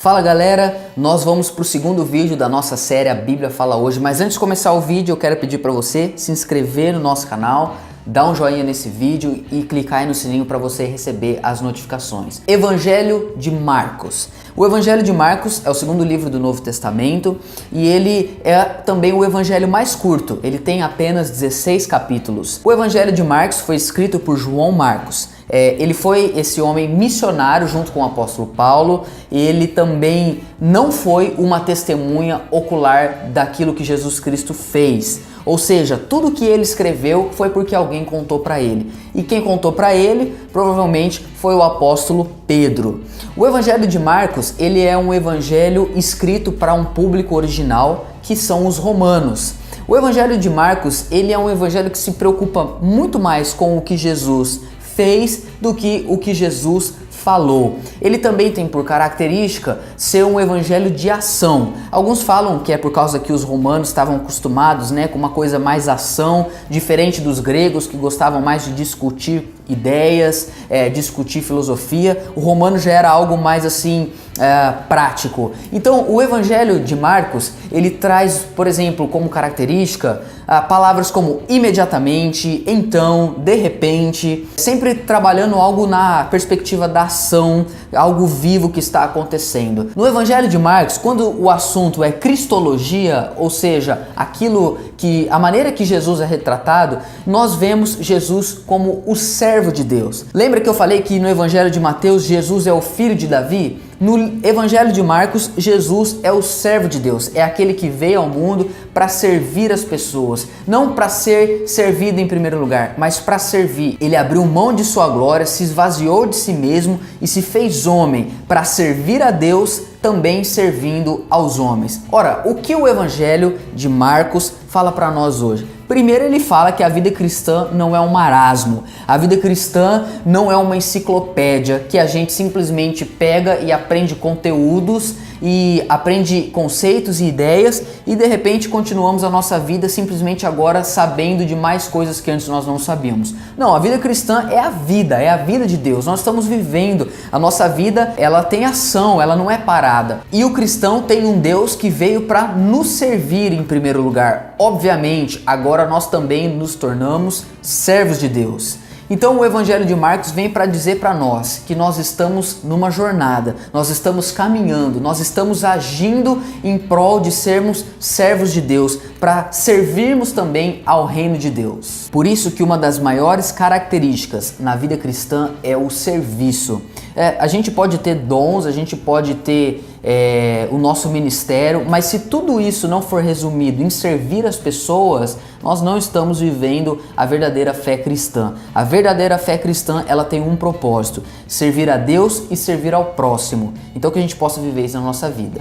Fala galera, nós vamos para o segundo vídeo da nossa série A Bíblia Fala Hoje, mas antes de começar o vídeo eu quero pedir para você se inscrever no nosso canal, dar um joinha nesse vídeo e clicar aí no sininho para você receber as notificações. Evangelho de Marcos. O Evangelho de Marcos é o segundo livro do Novo Testamento e ele é também o evangelho mais curto, ele tem apenas 16 capítulos. O Evangelho de Marcos foi escrito por João Marcos. Ele foi esse homem missionário junto com o apóstolo Paulo. Ele também não foi uma testemunha ocular daquilo que Jesus Cristo fez. Ou seja, tudo que ele escreveu foi porque alguém contou para ele. E quem contou para ele provavelmente foi o apóstolo Pedro. O Evangelho de Marcos, ele é um evangelho escrito para um público original, que são os romanos. O Evangelho de Marcos, ele é um evangelho que se preocupa muito mais com o que Jesus fez do que o que Jesus falou. Ele também tem por característica ser um evangelho de ação. Alguns falam que é por causa que os romanos estavam acostumados, com uma coisa mais ação, diferente dos gregos que gostavam mais de discutir ideias, discutir filosofia. O romano já era algo mais assim prático. Então o Evangelho de Marcos, ele traz, por exemplo, como característica palavras como imediatamente, então, de repente, sempre trabalhando algo na perspectiva da ação, algo vivo que está acontecendo. No Evangelho de Marcos, quando o assunto é cristologia, ou seja, a maneira que Jesus é retratado, nós vemos Jesus como o servo de Deus. Lembra que eu falei que no Evangelho de Mateus Jesus é o filho de Davi? No Evangelho de Marcos, Jesus é o servo de Deus, é aquele que veio ao mundo para servir as pessoas, não para ser servido em primeiro lugar, mas para servir. Ele abriu mão de sua glória, se esvaziou de si mesmo e se fez homem para servir a Deus, também servindo aos homens. Ora, o que o Evangelho de Marcos fala para nós hoje? Primeiro, ele fala que a vida cristã não é um marasmo. A vida cristã não é uma enciclopédia que a gente simplesmente pega e aprende conteúdos e aprende conceitos e ideias e de repente continuamos a nossa vida simplesmente agora sabendo de mais coisas que antes nós não sabíamos. Não, a vida cristã é a vida de Deus. Nós estamos vivendo. A nossa vida, ela tem ação, ela não é parada. E o cristão tem um Deus que veio para nos servir em primeiro lugar. Obviamente, agora nós também nos tornamos servos de Deus. Então o Evangelho de Marcos vem para dizer para nós que nós estamos numa jornada, nós estamos caminhando, nós estamos agindo em prol de sermos servos de Deus, para servirmos também ao reino de Deus. Por isso que uma das maiores características na vida cristã é o serviço. A gente pode ter dons, a gente pode ter o nosso ministério, mas se tudo isso não for resumido em servir as pessoas, nós não estamos vivendo a verdadeira fé cristã. A verdadeira fé cristã, ela tem um propósito: servir a Deus e servir ao próximo. Então que a gente possa viver isso na nossa vida.